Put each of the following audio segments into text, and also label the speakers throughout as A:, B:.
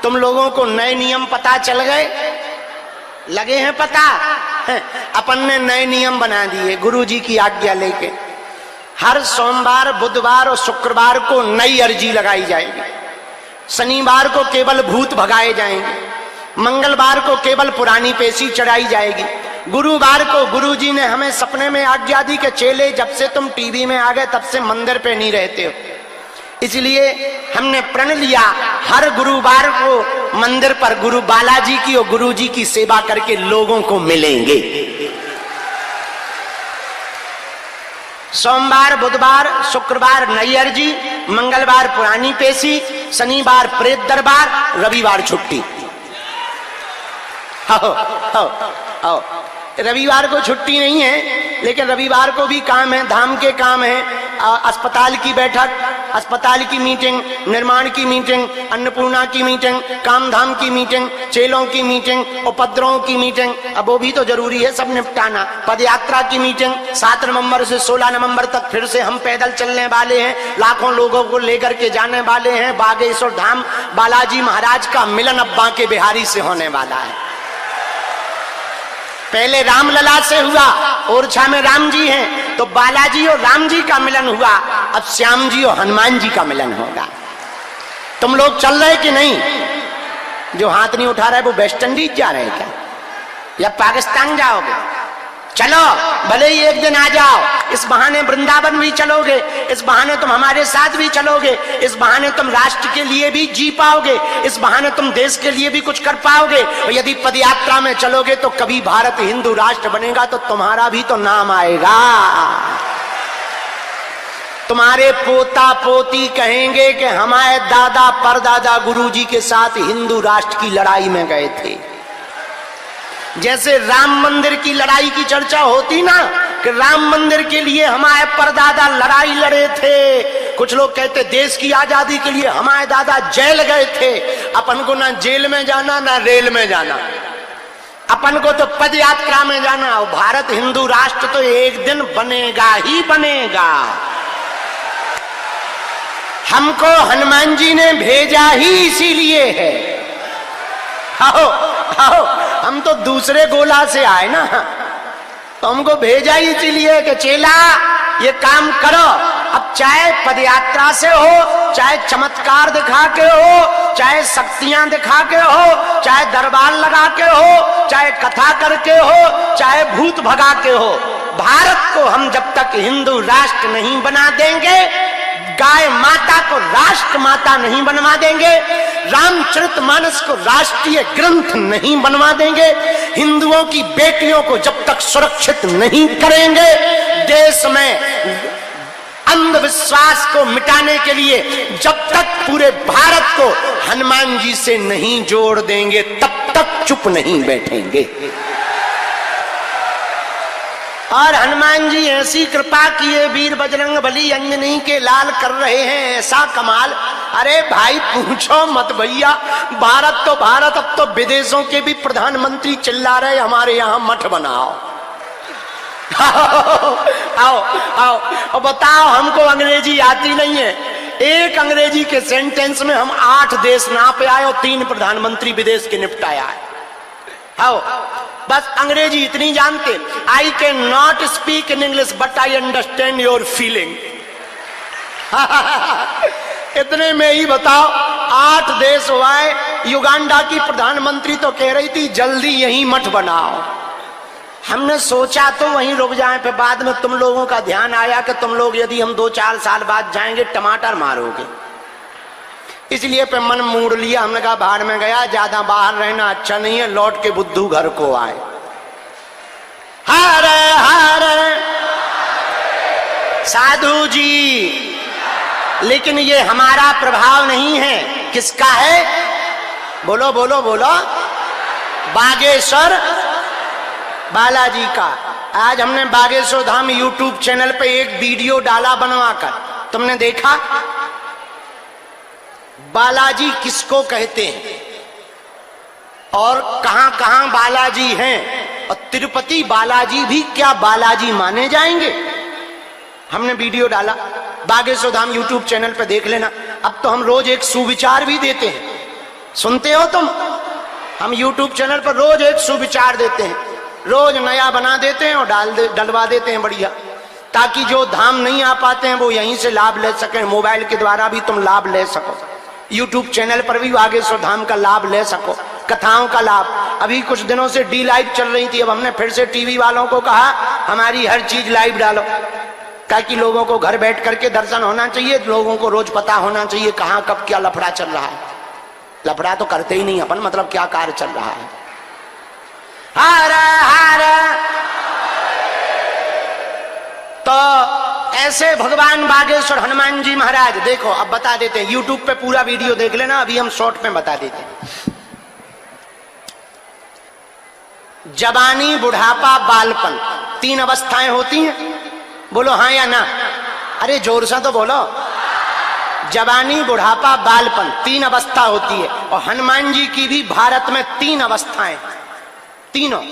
A: तुम लोगों को नए नियम पता चल गए, लगे हैं पता है? अपन ने नए नियम बना दिए गुरुजी की आज्ञा लेके। हर सोमवार, बुधवार और शुक्रवार को नई अर्जी लगाई जाएगी। शनिवार को केवल भूत भगाए जाएंगे। मंगलवार को केवल पुरानी पेशी चढ़ाई जाएगी। गुरुवार को गुरुजी ने हमें सपने में आज्ञा दी कि चेले जब से तुम टीवी में आ गए तब से मंदिर पे नहीं रहते हो, इसलिए हमने प्रण लिया हर गुरुवार को मंदिर पर गुरु बालाजी की और गुरुजी की सेवा करके लोगों को मिलेंगे। सोमवार, बुधवार, शुक्रवार नई अर्जी, मंगलवार पुरानी पेशी, शनिवार प्रेत दरबार, रविवार छुट्टी। आओ आओ आओ, रविवार को छुट्टी नहीं है, लेकिन रविवार को भी काम है, धाम के काम है। अस्पताल की बैठक, अस्पताल की मीटिंग, निर्माण की मीटिंग, अन्नपूर्णा की मीटिंग, कामधाम की मीटिंग, चेलों की मीटिंग, उपद्रवों की मीटिंग, अब वो भी तो जरूरी है सब निपटाना। पदयात्रा की मीटिंग 7 नवंबर से 16 नवंबर तक फिर से हम पैदल चलने वाले हैं, लाखों लोगों को लेकर के जाने वाले हैं। बागेश्वर धाम बालाजी महाराज का मिलन अब बांके बिहारी से होने वाला है। पहले रामलला से हुआ, ओरछा में राम जी हैं, तो बालाजी और राम जी का मिलन हुआ, अब श्याम जी और हनुमान जी का मिलन होगा। तुम लोग चल रहे कि नहीं? जो हाथ नहीं उठा रहे वो वेस्ट इंडीज जा रहे हैं क्या, या पाकिस्तान जाओगे? चलो, भले ही एक दिन आ जाओ, इस बहाने वृंदावन भी चलोगे, इस बहाने तुम हमारे साथ भी चलोगे, इस बहाने तुम राष्ट्र के लिए भी जी पाओगे, इस बहाने तुम देश के लिए भी कुछ कर पाओगे। और यदि पदयात्रा में चलोगे तो कभी भारत हिंदू राष्ट्र बनेगा तो तुम्हारा भी तो नाम आएगा। तुम्हारे पोता पोती कहेंगे कि हमारे दादा परदादा गुरुजी के साथ हिंदू राष्ट्र की लड़ाई में गए थे। जैसे राम मंदिर की लड़ाई की चर्चा होती ना, कि राम मंदिर के लिए हमारे परदादा लड़ाई लड़े थे। कुछ लोग कहते देश की आजादी के लिए हमारे दादा जेल गए थे। अपन को ना जेल में जाना ना रेल में जाना, अपन को तो पद यात्रा में जाना। और भारत हिंदू राष्ट्र तो एक दिन बनेगा ही बनेगा। हमको हनुमान जी ने भेजा ही इसीलिए है। आओ आओ, हम तो दूसरे गोला से आए ना, तो हमको भेजा ही इसीलिए कि चेला ये काम करो। अब चाहे पदयात्रा से हो, चाहे चमत्कार दिखा के हो, चाहे शक्तियां दिखा के हो, चाहे दरबार लगा के हो, चाहे कथा करके हो, चाहे भूत भगा के हो, भारत को हम जब तक हिंदू राष्ट्र नहीं बना देंगे, गाय माता को राष्ट्र माता नहीं बनवा देंगे, रामचरितमानस को राष्ट्रीय ग्रंथ नहीं बनवा देंगे, हिंदुओं की बेटियों को जब तक सुरक्षित नहीं करेंगे, देश में अंधविश्वास को मिटाने के लिए जब तक पूरे भारत को हनुमान जी से नहीं जोड़ देंगे, तब तक चुप नहीं बैठेंगे। और हनुमान जी ऐसी कृपा किए, वीर बजरंग बली अंजनी के लाल कर रहे हैं ऐसा कमाल। अरे भाई पूछो मत भैया, भारत तो भारत, अब तो विदेशों के भी प्रधानमंत्री चिल्ला रहे हमारे यहाँ मठ बनाओ। आओ आओ और बताओ, हमको अंग्रेजी आती नहीं है। एक अंग्रेजी के सेंटेंस में हम 8 देश नाप आए और 3 प्रधानमंत्री विदेश के निपटाया है। आओ, बस अंग्रेजी इतनी जानते, I can not speak in English but I understand your feeling. इतने में ही बताओ 8 देश हुआ है। युगांडा की प्रधानमंत्री तो कह रही थी जल्दी यही मठ बनाओ। हमने सोचा तो वहीं रुक जाए, फिर बाद में तुम लोगों का ध्यान आया कि तुम लोग यदि हम 2-4 साल बाद जाएंगे टमाटर मारोगे, इसलिए पे मन मोड़ लिया। हमने कहा बाहर में गया, ज्यादा बाहर रहना अच्छा नहीं है, लौट के बुद्धू घर को आए। हरे हरे साधु जी, लेकिन ये हमारा प्रभाव नहीं है। किसका है? बोलो बोलो बोलो। बागेश्वर बालाजी का। आज हमने बागेश्वर धाम यूट्यूब चैनल पे एक वीडियो डाला बनवाकर, तुमने देखा? बालाजी किसको कहते हैं और कहां कहां बालाजी हैं, और तिरुपति बालाजी भी क्या बालाजी माने जाएंगे? हमने वीडियो डाला, बागेश्वर धाम यूट्यूब चैनल पे देख लेना। अब तो हम रोज एक सुविचार भी देते हैं। सुनते हो तुम? हम YouTube चैनल पर रोज एक सुविचार देते हैं, रोज नया बना देते हैं और डलवा देते हैं बढ़िया, ताकि जो धाम नहीं आ पाते हैं वो यहीं से लाभ ले सकें। मोबाइल के द्वारा भी तुम लाभ ले सको, YouTube चैनल पर भी बागेश्वर धाम का लाभ ले सको, कथाओं का लाभ। अभी कुछ दिनों से डी लाइव चल रही थी, अब हमने फिर से टीवी वालों को कहा हमारी हर चीज लाइव डालो, ताकि लोगों को घर बैठ करके दर्शन होना चाहिए, लोगों को रोज पता होना चाहिए कहाँ कब क्या लफड़ा चल रहा है। लफड़ा तो करते ही नहीं अपन, मतलब क्या कार्य चल रहा है। हार हार तो ऐसे भगवान बागेश्वर हनुमान जी महाराज, देखो अब बता देते हैं, YouTube पे पूरा वीडियो देख लेना, अभी हम शॉर्ट में बता देते हैं। जवानी, बुढ़ापा, बालपन, 3 अवस्थाएं होती हैं। बोलो हाँ या ना? अरे जोर से तो बोलो। जवानी, बुढ़ापा, बालपन, 3 अवस्था होती है। और हनुमान जी की भी भारत में 3 अवस्थाएं, तीनों।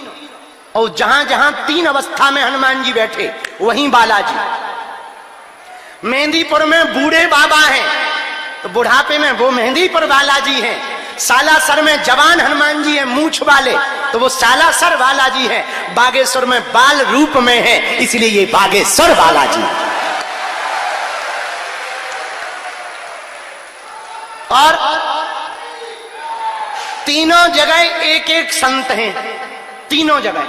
A: और जहां जहां 3 अवस्था में हनुमान जी बैठे वहीं बालाजी। मेहंदीपुर में बूढ़े बाबा हैं, तो बुढ़ापे में वो मेहंदीपुर बालाजी हैं। सालासर में जवान हनुमान जी हैं मूंछ वाले, तो वो सालासर बालाजी हैं। बागेश्वर में बाल रूप में है, इसलिए ये बागेश्वर बालाजी। और तीनों जगह एक एक संत हैं, तीनों जगह।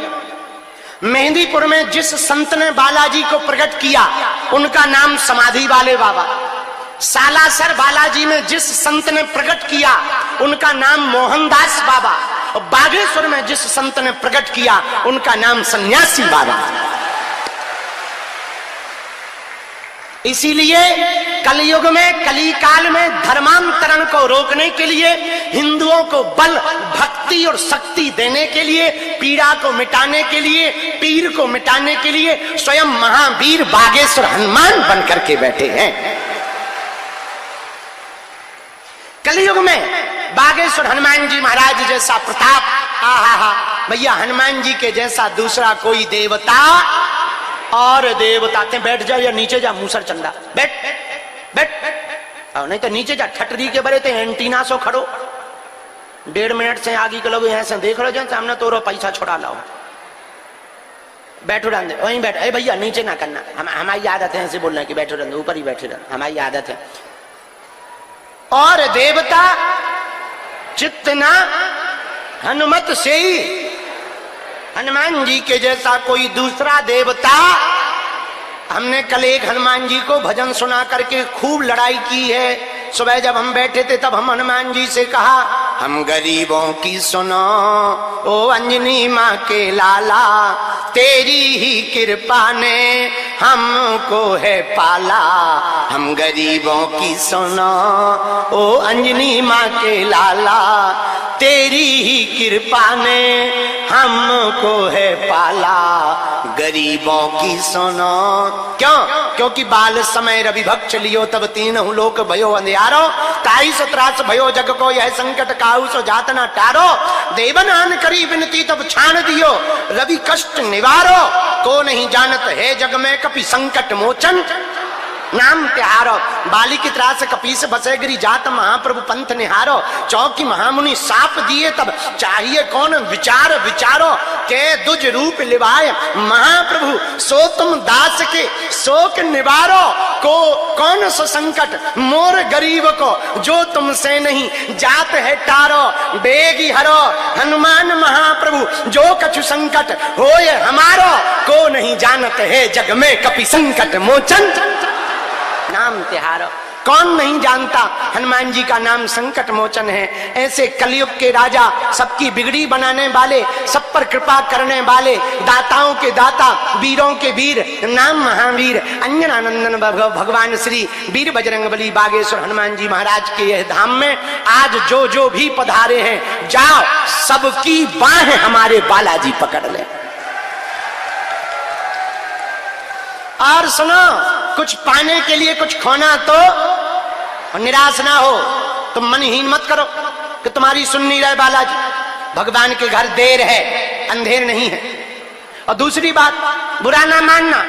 A: मेहंदीपुर में जिस संत ने बालाजी को प्रकट किया उनका नाम समाधि वाले बाबा। सालासर बालाजी में जिस संत ने प्रकट किया उनका नाम मोहनदास बाबा। और बागेश्वर में जिस संत ने प्रकट किया उनका नाम सन्यासी बाबा। इसीलिए कलयुग में, कली काल में धर्मांतरण को रोकने के लिए, हिंदुओं को बल, भक्ति और शक्ति देने के लिए, पीड़ा को मिटाने के लिए, पीर को मिटाने के लिए स्वयं महावीर बागेश्वर हनुमान बनकर के बैठे हैं। कलयुग में बागेश्वर हनुमान जी महाराज जैसा प्रताप, आहा भैया, हनुमान जी के जैसा दूसरा कोई देवता और देवता। बैठ जा या नीचे जा मूसर चंदा, बैठ बैठ, और नहीं तो नीचे जा, ठटरी के बड़े थे एंटीना सो खड़ो। 1.5 मिनट से आगे के लोग यहाँ से देख रहे हो, सामने तो पैसा छोड़ा लाओ। बैठो रहने दे, वहीं बैठ। अरे भैया नीचे ना करना, हमारी आदत है ऐसे बोलना कि बैठो रहने दो, ऊपर ही बैठे रहना, हमारी आदत है। और देवता चित्तना हनुमत से ही, हनुमान जी के जैसा कोई दूसरा देवता। हमने कल एक हनुमान जी को भजन सुना करके खूब लड़ाई की है। सुबह जब हम बैठे थे तब हम हनुमान जी से कहा, हम गरीबों की सुनो ओ अंजनी माँ के लाला, तेरी ही कृपा ने हमको है पाला। हम गरीबों की सुनो ओ अंजनी माँ के लाला, तेरी ही कृपा ने हमको है पाला। गरीबों की सुनो, क्यों? क्योंकि बाल समय रवि भक्त लियो, तब 3 लोक भयो अंधियारो, 23 त्रास भयो जग को, यह संकट काहू सो जात ना टारो। देवनान करी विनती तब छाण दियो, रवि कष्ट निवारो। को नहीं जानत है जग में कपि संकट मोचन, नाम त्यारो। बाली की त्रास कपीस बसेगिरी जात, महाप्रभु पंथ निहारो। चौकी महामुनि साप दिए तब चाहिए कौन विचार विचारो। के दुज रूप लिवाए महाप्रभु, सो तुम दास के शोक निवारो। को कौन सो संकट मोर गरीब को, जो तुमसे नहीं जात है टारो। बेगी हरो हनुमान महाप्रभु, जो कछु संकट होए हमारो। को नहीं जानत है जग में कपि संकट मोचन, नाम तिहारो। कौन नहीं जानता हनुमान जी का नाम संकट मोचन है। ऐसे कलयुग के राजा, सबकी बिगड़ी बनाने वाले, सब पर कृपा करने वाले, दाताओं के दाता, वीरों के वीर, नाम महावीर अंजनानंदन भगवान श्री वीर बजरंगबली बागेश्वर हनुमान जी महाराज के यह धाम में आज जो जो भी पधारे हैं, जाओ सबकी बाहें हमारे बालाजी पकड़ ले। और सुनो, कुछ पाने के लिए कुछ खोना तो, और निराश ना हो, तुम मनहीन मत करो कि तुम्हारी सुन नहीं रहे बालाजी। भगवान के घर देर है, अंधेर नहीं है। और दूसरी बात, बुरा ना मानना,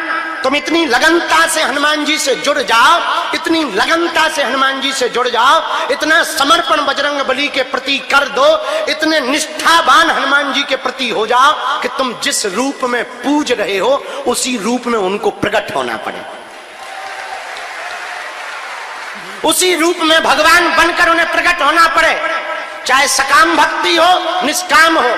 A: तुम इतनी लगनता से हनुमान जी से जुड़ जाओ, इतनी लगनता से हनुमान जी से जुड़ जाओ, इतना समर्पण बजरंग बली के प्रति कर दो, इतने निष्ठावान हनुमान जी के प्रति हो जाओ कि तुम जिस रूप में पूज रहे हो उसी रूप में उनको प्रकट होना पड़े, उसी रूप में भगवान बनकर उन्हें प्रकट होना पड़े। चाहे सकाम भक्ति हो निष्काम हो,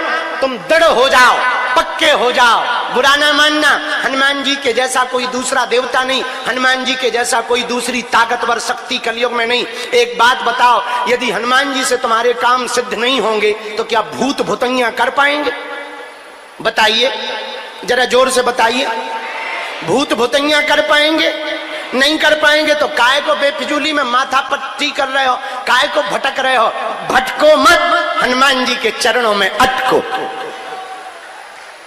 A: तुम दृढ़ हो जाओ, पक्के हो जाओ। बुरा ना मानना, हनुमान जी के जैसा कोई दूसरा देवता नहीं, हनुमान जी के जैसा कोई दूसरी ताकतवर शक्ति कलयुग में नहीं। एक बात बताओ, यदि हनुमान जी से तुम्हारे काम सिद्ध नहीं होंगे तो क्या भूत भूतैया कर पाएंगे? बताइए, जरा जोर से बताइए, भूत भूतैया कर पाएंगे? नहीं कर पाएंगे। तो काय को बेफिजूली में माथा पट्टी कर रहे हो, काय को भटक रहे हो? भटको मत, हनुमान जी के चरणों में अटको।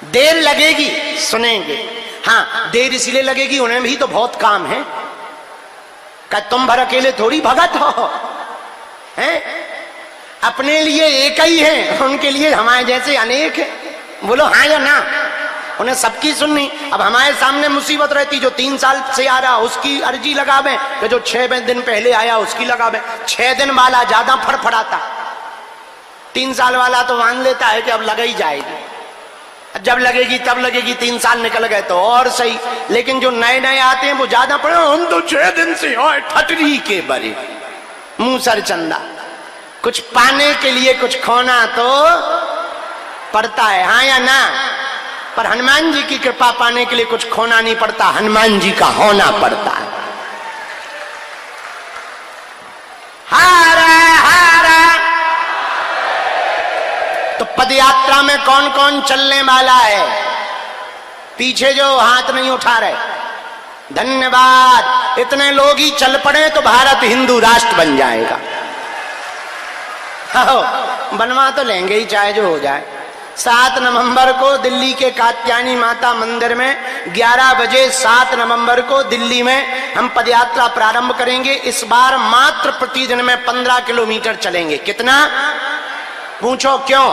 A: देर लगेगी, सुनेंगे। हाँ, देर इसलिए लगेगी, उन्हें भी तो बहुत काम है। क्या तुम भर अकेले थोड़ी भगत हो? हैं? अपने लिए एक ही है, उनके लिए हमारे जैसे अनेक है। बोलो हाँ या ना? उन्हें सबकी सुननी। अब हमारे सामने मुसीबत रहती, जो 3 साल से आ रहा उसकी अर्जी लगावे, तो जो 6 दिन पहले आया उसकी लगावे। 6 दिन वाला ज्यादा फड़फड़ाता, 3 साल वाला तो मान लेता है कि अब लग ही जाएगी, जब लगेगी तब लगेगी, 3 साल निकल गए तो और सही। लेकिन जो नए नए आते हैं वो ज्यादा पड़े, हम तो 6 दिन से और ठटरी के बरे, मुंह सर चंदा। कुछ पाने के लिए कुछ खोना तो पड़ता है, हाँ या ना? पर हनुमान जी की कृपा पाने के लिए कुछ खोना नहीं पड़ता, हनुमान जी का होना पड़ता है। हारा हारा। तो पदयात्रा में कौन कौन चलने वाला है? पीछे जो हाथ नहीं उठा रहे, धन्यवाद। इतने लोग ही चल पड़े तो भारत हिंदू राष्ट्र बन जाएगा। बनवा तो लेंगे ही, चाहे जो हो जाए। 7 नवंबर को दिल्ली के कात्यायनी माता मंदिर में 11 बजे 7 नवंबर को दिल्ली में हम पदयात्रा प्रारंभ करेंगे। इस बार मात्र प्रतिदिन में 15 किलोमीटर चलेंगे। कितना? पूछो क्यों?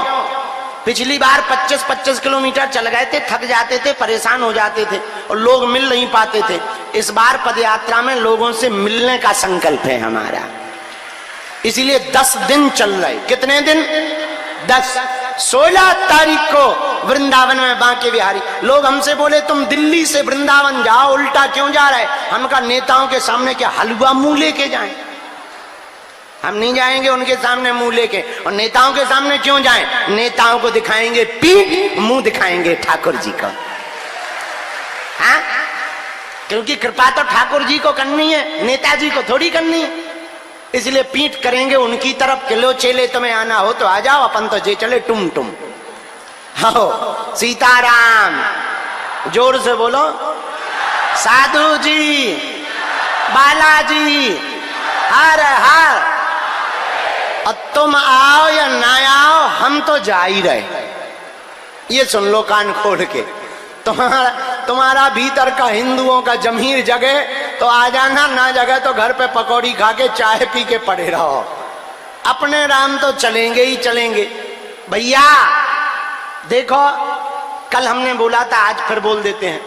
A: पिछली बार 25-25 किलोमीटर चल गए थे, थक जाते थे, परेशान हो जाते थे और लोग मिल नहीं पाते थे। इस बार पदयात्रा में लोगों से मिलने का संकल्प है हमारा, इसीलिए 10 दिन चल रहे। कितने दिन? 10। 16 तारीख को वृंदावन में बांके बिहारी। लोग हमसे बोले तुम दिल्ली से वृंदावन जाओ, उल्टा क्यों जा रहे? हम कहा नेताओं के सामने क्या हलवा मुंह लेके जाएं? हम नहीं जाएंगे उनके सामने मुंह लेके। और नेताओं के सामने क्यों जाएं? नेताओं को दिखाएंगे पीठ, मुंह दिखाएंगे ठाकुर जी को। हाँ, क्योंकि कृपा तो ठाकुर जी को करनी है, नेताजी को थोड़ी करनी है। इसलिए पीठ करेंगे उनकी तरफ, किलो चेले तुम्हें आना हो तो आ जाओ, अपन तो जे चले टुम टुम। हो सीताराम, जोर से बोलो। साधु जी, बालाजी, हर हर। और तुम आओ या ना आओ, हम तो जा ही रहे। ये सुन लो कान खोल के। तुम्हारा भीतर का हिंदुओं का जमीर जगे तो आ जाना, ना जगे तो घर पे पकौड़ी खा के चाय पी के पड़े रहो। अपने राम तो चलेंगे ही चलेंगे। भैया देखो, कल हमने बोला था, आज फिर बोल देते हैं।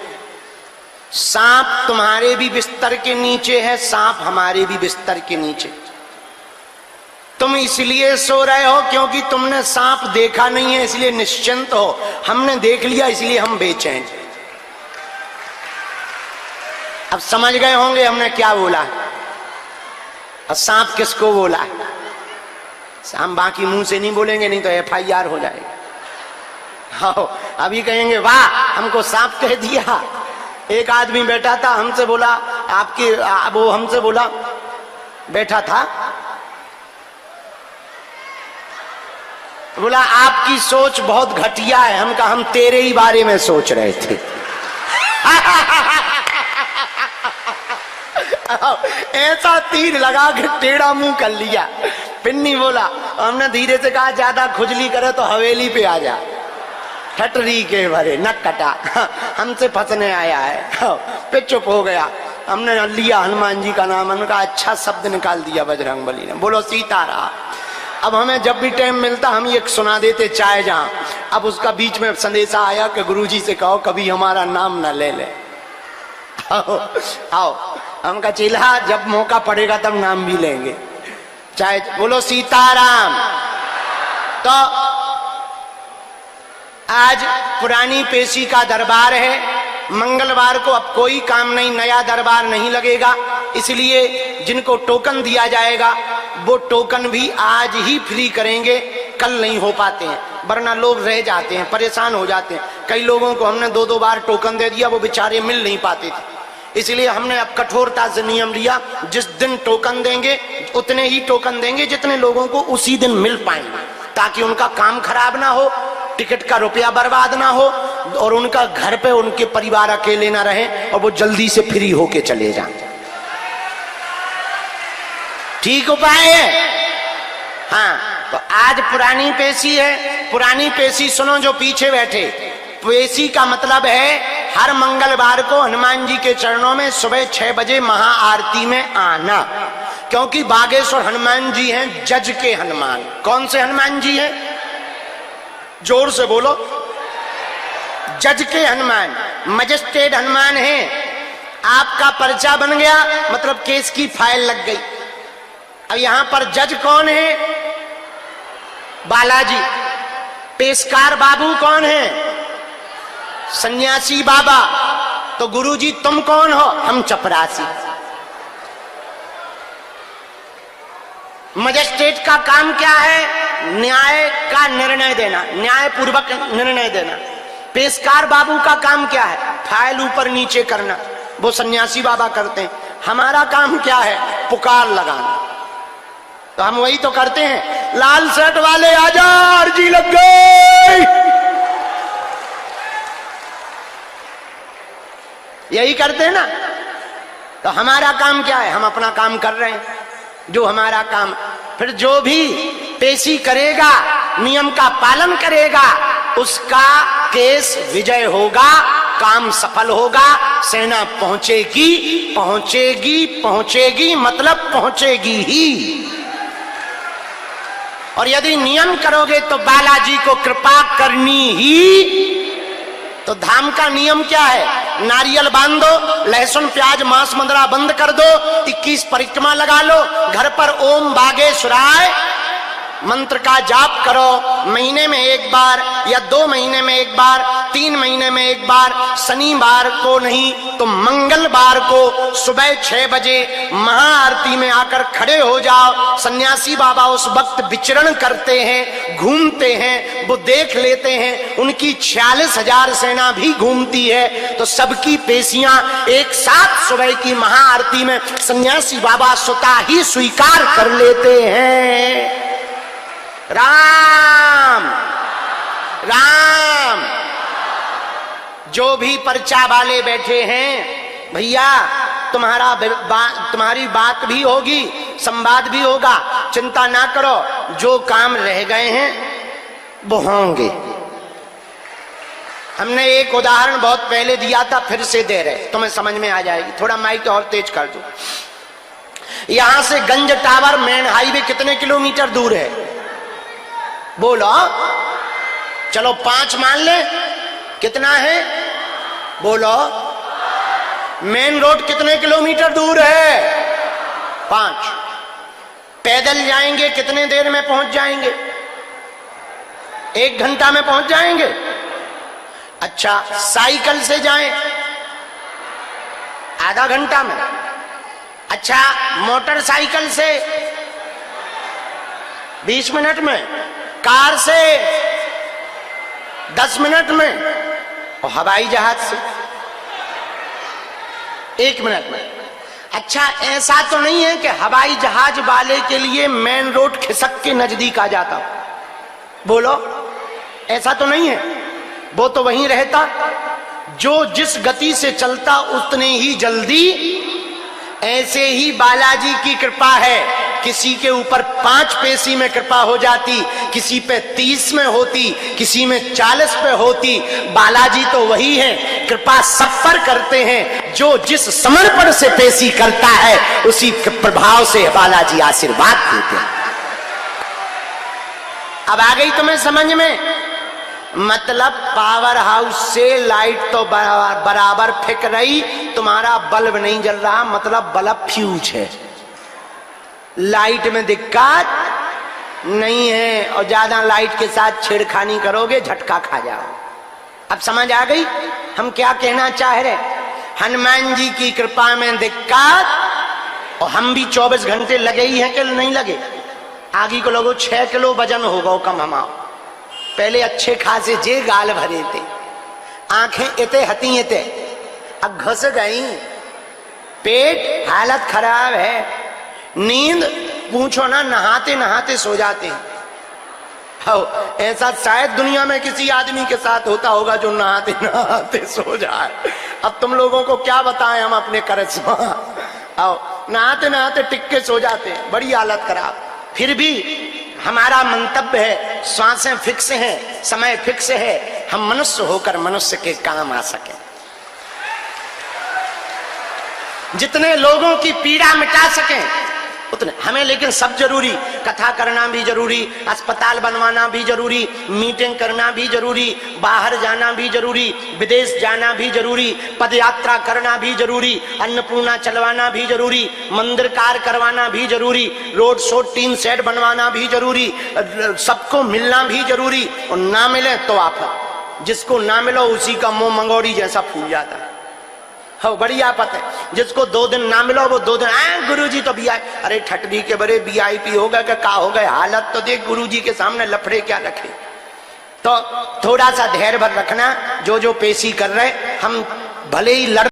A: सांप तुम्हारे भी बिस्तर के नीचे है, सांप हमारे भी बिस्तर के नीचे। तुम इसलिए सो रहे हो क्योंकि तुमने सांप देखा नहीं है, इसलिए निश्चिंत हो। हमने देख लिया इसलिए हम बेचैन। अब समझ गए होंगे हमने क्या बोला और सांप किसको बोला। हम बाकी मुंह से नहीं बोलेंगे, नहीं तो FIR हो जाएगी। हाँ, अभी कहेंगे वाह हमको सांप कह दिया। एक आदमी बैठा था, हमसे बोला आपकी, वो हमसे बोला, बैठा था, बोला आपकी सोच बहुत घटिया है। हम कहा हम तेरे ही बारे में सोच रहे थे। ऐसा तीर लगा के टेढ़ा मुंह कर लिया। पिन्नी बोला, हमने धीरे से कहा ज्यादा खुजली करे तो हवेली पे आ जा। ठटरी के भरे नक कटा, हमसे फंसने आया है। फिर चुप हो गया। हमने लिया हनुमान जी का नाम, उनका अच्छा शब्द निकाल दिया बजरंग बली ने। बोलो सीताराम। अब हमें जब भी टाइम मिलता हम ये सुना देते चाहे जहां। अब उसका बीच में संदेशा आया कि गुरुजी से कहो कभी हमारा नाम ना ले ले। आओ आओ, हम का चेला जब मौका पड़ेगा तब नाम भी लेंगे, चाहे बोलो सीताराम। तो आज पुरानी पेशी का दरबार है, मंगलवार को अब कोई काम नहीं, नया दरबार नहीं लगेगा, इसलिए जिनको टोकन दिया जाएगा वो टोकन भी आज ही फ्री करेंगे, कल नहीं हो पाते हैं, वरना लोग रह जाते हैं, परेशान हो जाते हैं। कई लोगों को हमने 2-2 बार टोकन दे दिया, वो बेचारे मिल नहीं पाते थे, इसलिए हमने अब कठोरता से नियम लिया, जिस दिन टोकन देंगे उतने ही टोकन देंगे जितने लोगों को उसी दिन मिल पाएंगे, ताकि उनका काम खराब ना हो, टिकट का रुपया बर्बाद ना हो, और उनका घर पे उनके परिवार अकेले ना रहे और वो जल्दी से फ्री होके चले जाएं। ठीक उपाय है। हाँ, तो आज पुरानी पेशी है, पुरानी पेशी सुनो जो पीछे बैठे। पेशी का मतलब है हर मंगलवार को हनुमान जी के चरणों में सुबह 6 बजे महाआरती में आना, क्योंकि बागेश्वर हनुमान जी हैं जज के हनुमान। कौन से हनुमान जी हैं? जोर से बोलो। जज के हनुमान, मजिस्ट्रेट हनुमान है। आपका पर्चा बन गया मतलब केस की फाइल लग गई। अब यहां पर जज कौन है? बालाजी। पेशकार बाबू कौन है? सन्यासी बाबा। तो गुरुजी तुम कौन हो? हम चपरासी। मजिस्ट्रेट का काम क्या है? न्याय का निर्णय देना, न्याय पूर्वक निर्णय देना। पेशकार बाबू का काम क्या है? फाइल ऊपर नीचे करना, वो सन्यासी बाबा करते हैं। हमारा काम क्या है? पुकार लगाना। तो हम वही तो करते हैं, लाल शर्ट वाले आजा, अर्जी लग गई, यही करते हैं ना। तो हमारा काम क्या है? हम अपना काम कर रहे हैं, जो हमारा काम। फिर जो भी पेशी करेगा, नियम का पालन करेगा, उसका केस विजय होगा, काम सफल होगा, सेना पहुंचेगी, पहुंचेगी, पहुंचेगी, मतलब पहुंचेगी ही। और यदि नियम करोगे तो बालाजी को कृपा करनी ही। तो धाम का नियम क्या है? नारियल बांध दो, लहसुन प्याज मांस मंदरा बंद कर दो, 21 परिक्रमा लगा लो, घर पर ओम बागेश्वराय मंत्र का जाप करो। महीने में एक बार या 2 महीने में एक बार, 3 महीने में एक बार, शनिवार को नहीं तो मंगलवार को सुबह 6 बजे महाआरती में आकर खड़े हो जाओ। सन्यासी बाबा उस वक्त विचरण करते हैं, घूमते हैं, वो देख लेते हैं। उनकी 46,000 सेना भी घूमती है। तो सबकी पेशियां एक साथ सुबह की महाआरती में सन्यासी बाबा स्वतः ही स्वीकार कर लेते हैं। राम राम। जो भी पर्चा वाले बैठे हैं भैया, तुम्हारी बात भी होगी, संवाद भी होगा, चिंता ना करो। जो काम रह गए हैं वो होंगे। हमने एक उदाहरण बहुत पहले दिया था, फिर से दे रहे, तुम्हें समझ में आ जाएगी। थोड़ा माइक और तेज कर दो। यहां से गंज टावर मेन हाईवे कितने किलोमीटर दूर है? बोलो। चलो 5 मान ले, कितना है? बोलो। मेन रोड कितने किलोमीटर दूर है? 5। पैदल जाएंगे कितने देर में पहुंच जाएंगे? 1 घंटा में पहुंच जाएंगे। अच्छा, साइकिल से जाएं आधा घंटा में। अच्छा, मोटरसाइकिल से 20 मिनट में, कार से 10 मिनट में, और हवाई जहाज से 1 मिनट में। अच्छा, ऐसा तो नहीं है कि हवाई जहाज वाले के लिए मेन रोड खिसक के नजदीक आ जाता? बोलो, ऐसा तो नहीं है। वो तो वहीं रहता, जो जिस गति से चलता उतने ही जल्दी। ऐसे ही बालाजी की कृपा है। किसी के ऊपर 5 पेशी में कृपा हो जाती, किसी पे 30 में होती, किसी में 40 पे होती। बालाजी तो वही है, कृपा सब पर करते हैं। जो जिस समर्पण से पेशी करता है उसी प्रभाव से बालाजी आशीर्वाद देते हैं। अब आ गई तुम्हें समझ में? मतलब पावर हाउस से लाइट तो बराबर फेंक रही, तुम्हारा बल्ब नहीं जल रहा, मतलब बल्ब फ्यूज है। लाइट में दिक्कत नहीं है, और ज्यादा लाइट के साथ छेड़खानी करोगे झटका खा जाओ। अब समझ आ गई हम क्या कहना चाह रहे? हनुमान जी की कृपा में दिक्कत, और हम भी 24 घंटे लगे ही हैं कि नहीं लगे? आगे को लोगों 6 किलो वजन होगा कम हमाओ। पहले अच्छे खासे जे गाल भरे थे, आंखें इते हती इते, अब घुस गई, पेट हालत खराब है, नींद पूछो ना, नहाते नहाते सो जाते हैं। ऐसा शायद दुनिया में किसी आदमी के साथ होता होगा जो नहाते नहाते सो जाए। अब तुम लोगों को क्या बताएं हम अपने करिश्मा। आओ, नहाते नहाते टिक के सो जाते हैं, बड़ी हालत खराब। फिर भी हमारा मंतव्य है, श्वासें फिक्स हैं, समय फिक्स है, हम मनुष्य होकर मनुष्य के काम आ सके, जितने लोगों की पीड़ा मिटा सकें उतने हमें। लेकिन सब जरूरी, कथा करना भी जरूरी, अस्पताल बनवाना भी जरूरी, मीटिंग करना भी जरूरी, बाहर जाना भी जरूरी, विदेश जाना भी जरूरी, पद यात्रा करना भी जरूरी, अन्नपूर्णा चलवाना भी जरूरी, मंदिर कार्य करवाना भी जरूरी, रोड शो टीन सेट बनवाना भी जरूरी, सबको मिलना भी जरूरी। और ना मिले तो आफत, जिसको ना मिलो उसी का मुंह मंगोड़ी जैसा फूल जाता है। हो, बड़ी आफत है। जिसको 2 दिन ना मिलो वो 2 दिन गुरुजी तो भी आए, अरे ठटडी के बड़े VIP हो गए क्या हो गए, हालत तो देख, गुरुजी के सामने लफड़े क्या रखे। तो थोड़ा सा धैर्य भर रखना, जो पेशी कर रहे हम भले ही लड़